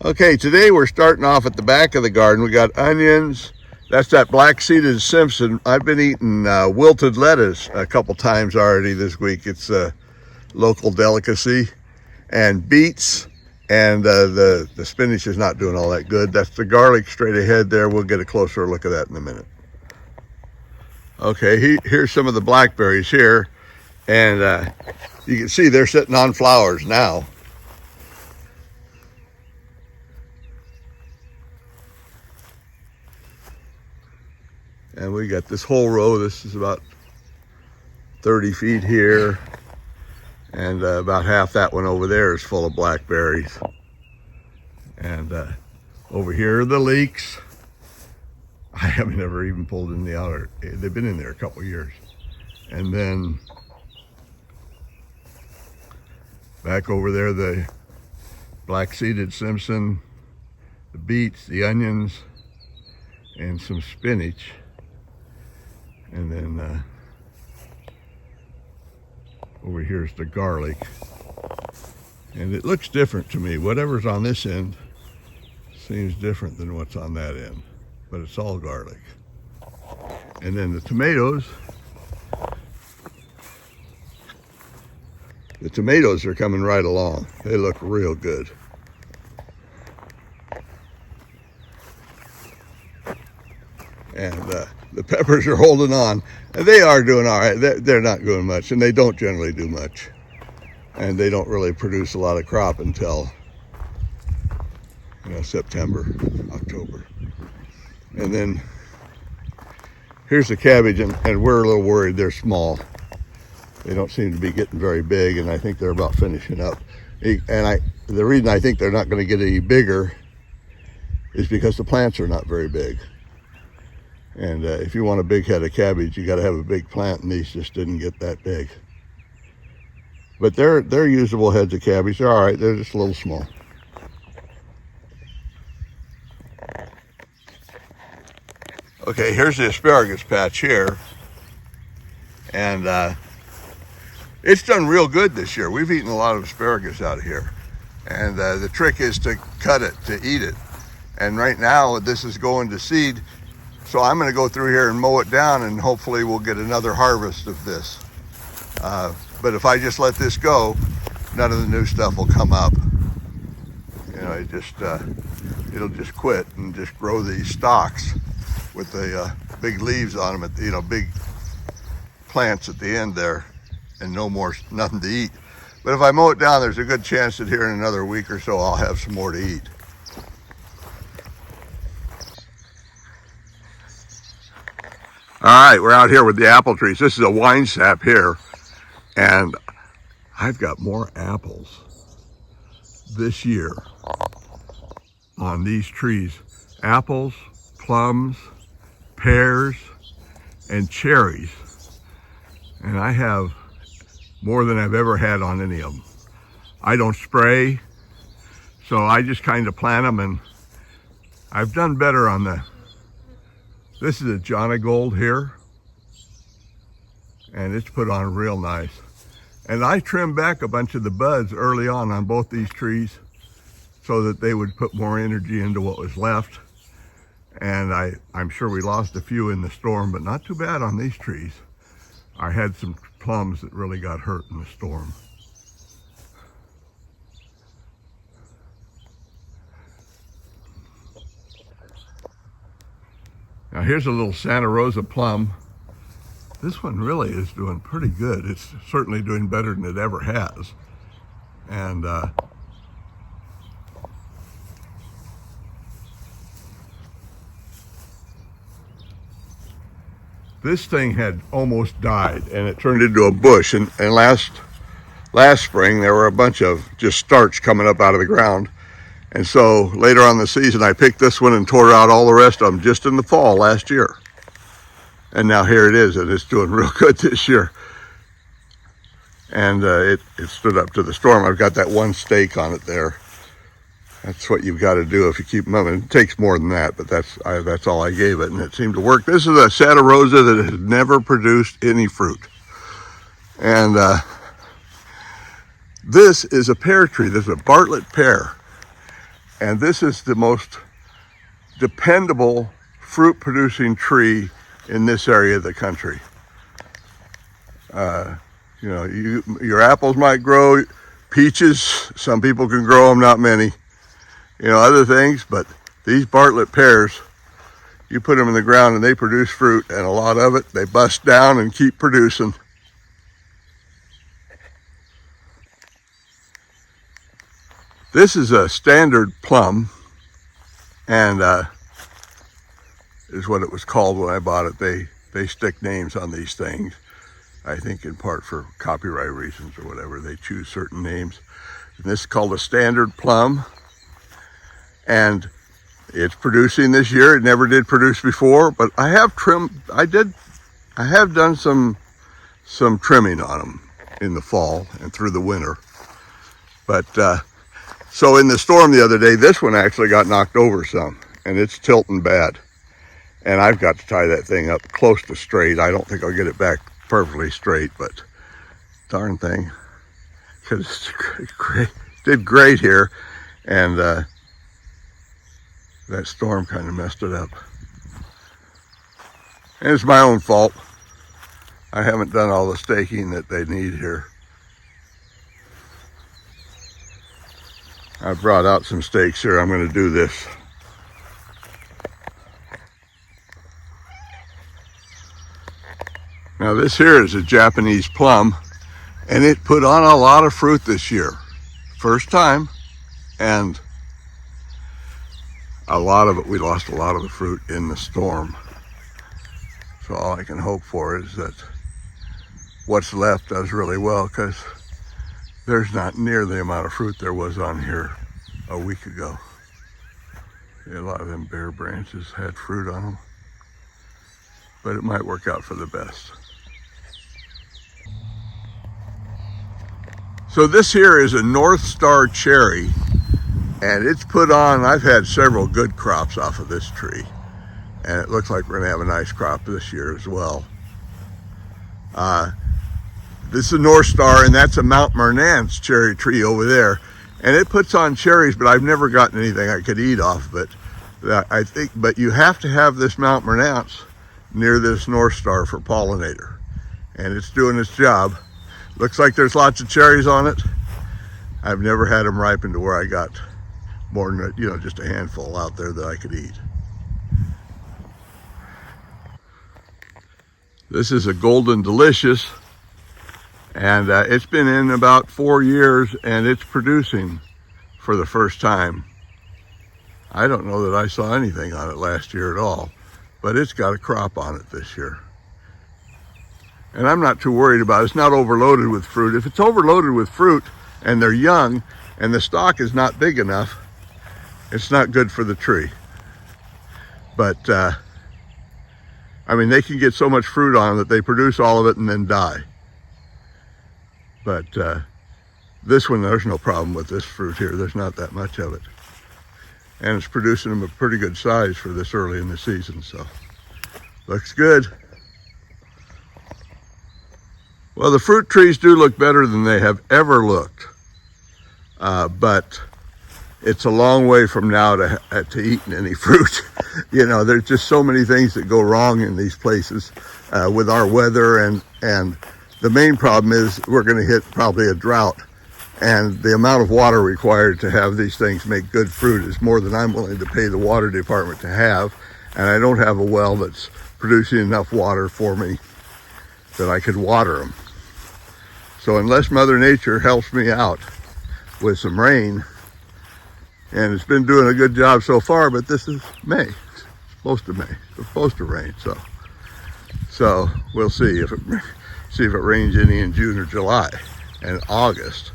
Okay, today we're starting off at the back of the garden. We got onions. That's that black-seeded Simpson. I've been eating wilted lettuce a couple times already this week. It's a local delicacy. And beets, and the spinach is not doing all that good. That's the garlic straight ahead there. We'll get a closer look at that in a minute. Okay, here's some of the blackberries here. And you can see they're sitting on flowers now. And we got this whole row. This is about 30 feet here. And about half that one over there is full of blackberries. And over here are the leeks. I have never even pulled in the outer. They've been in there a couple years. And then back over there, the black-seeded Simpson, the beets, the onions, and some spinach. And then over here's the garlic. And it looks different to me. Whatever's on this end seems different than what's on that end, but it's all garlic. And then the tomatoes are coming right along. They look real good. And the peppers are holding on. And they are doing all right. They're not doing much, and they don't generally do much. And they don't really produce a lot of crop until, September, October. And then here's the cabbage, and we're a little worried. They're small. They don't seem to be getting very big, and I think they're about finishing up. And the reason I think they're not going to get any bigger is because the plants are not very big. And if you want a big head of cabbage, you got to have a big plant, and these just didn't get that big. But they're usable heads of cabbage. They're all right. They're just a little small. Okay, here's the asparagus patch here. And it's done real good this year. We've eaten a lot of asparagus out here. And the trick is to cut it, to eat it. And right now, this is going to seed. So I'm going to go through here and mow it down, and hopefully we'll get another harvest of this. But if I just let this go, none of the new stuff will come up. It'll just quit and just grow these stalks with the big leaves on them, big plants at the end there, and nothing to eat. But if I mow it down, there's a good chance that here in another week or so, I'll have some more to eat. All right, we're out here with the apple trees. This is a wine sap here, and I've got more apples this year on these trees. Apples, plums, pears, and cherries. And I have more than I've ever had on any of them. I don't spray, so I just kind of plant them, and I've done better on this is a Johnny Gold here, and it's put on real nice. And I trimmed back a bunch of the buds early on both these trees so that they would put more energy into what was left. And I'm sure we lost a few in the storm, but not too bad on these trees. I had some plums that really got hurt in the storm. Now here's a little Santa Rosa plum. This one really is doing pretty good. It's certainly doing better than it ever has. And this thing had almost died, and it turned into a bush. And last spring, there were a bunch of just starch coming up out of the ground. And so later on in the season, I picked this one and tore out all the rest of them just in the fall last year. And now here it is, and it's doing real good this year. And it stood up to the storm. I've got that one stake on it there. That's what you've got to do if you keep them up. And it takes more than that, but that's all I gave it, and it seemed to work. This is a Santa Rosa that has never produced any fruit. And this is a pear tree. This is a Bartlett pear. And this is the most dependable fruit producing tree in this area of the country. You know, your apples might grow, peaches, some people can grow them, not many. You know, other things, but these Bartlett pears, you put them in the ground and they produce fruit, and a lot of it, they bust down and keep producing. This is a standard plum, and is what it was called when I bought it. They stick names on these things, I think in part for copyright reasons or whatever. They choose certain names. And this is called a standard plum, and it's producing this year. It never did produce before, but I have done some trimming on them in the fall and through the winter. But so in the storm the other day, this one actually got knocked over some, and it's tilting bad. And I've got to tie that thing up close to straight. I don't think I'll get it back perfectly straight, but darn thing, because it did great here, and that storm kind of messed it up. And it's my own fault. I haven't done all the staking that they need here. I brought out some stakes here. I'm going to do this. Now this here is a Japanese plum, and it put on a lot of fruit this year. First time, and a lot of it, we lost a lot of the fruit in the storm. So all I can hope for is that what's left does really well, because there's not near the amount of fruit there was on here a week ago. Yeah, a lot of them bare branches had fruit on them, but it might work out for the best. So this here is a North Star cherry, and it's put on, I've had several good crops off of this tree, and it looks like we're gonna have a nice crop this year as well. This is a North Star, and that's a Mount Marnance cherry tree over there, and it puts on cherries, but I've never gotten anything I could eat off of it. I think, but you have to have this Mount Marnance near this North Star for pollinator, and it's doing its job. Looks like there's lots of cherries on it. I've never had them ripen to where I got more than, you know, just a handful out there that I could eat. This is a Golden Delicious, and it's been in about 4 years, and it's producing for the first time. I don't know that I saw anything on it last year at all, but it's got a crop on it this year. And I'm not too worried about it. It's not overloaded with fruit. If it's overloaded with fruit and they're young and the stalk is not big enough, it's not good for the tree. But I mean, they can get so much fruit on them that they produce all of it and then die. But this one, there's no problem with this fruit here. There's not that much of it. And it's producing them a pretty good size for this early in the season, so looks good. Well, the fruit trees do look better than they have ever looked, but it's a long way from now to eating any fruit. You know, there's just so many things that go wrong in these places with our weather, and the main problem is we're going to hit probably a drought, and the amount of water required to have these things make good fruit is more than I'm willing to pay the water department to have, and I don't have a well that's producing enough water for me that I could water them. So unless Mother Nature helps me out with some rain, and it's been doing a good job so far, but this is May. It's supposed to rain, so we'll see if it rains any in June or July and August,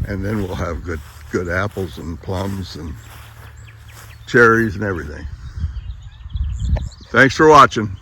and then we'll have good apples and plums and cherries and everything. Thanks for watching.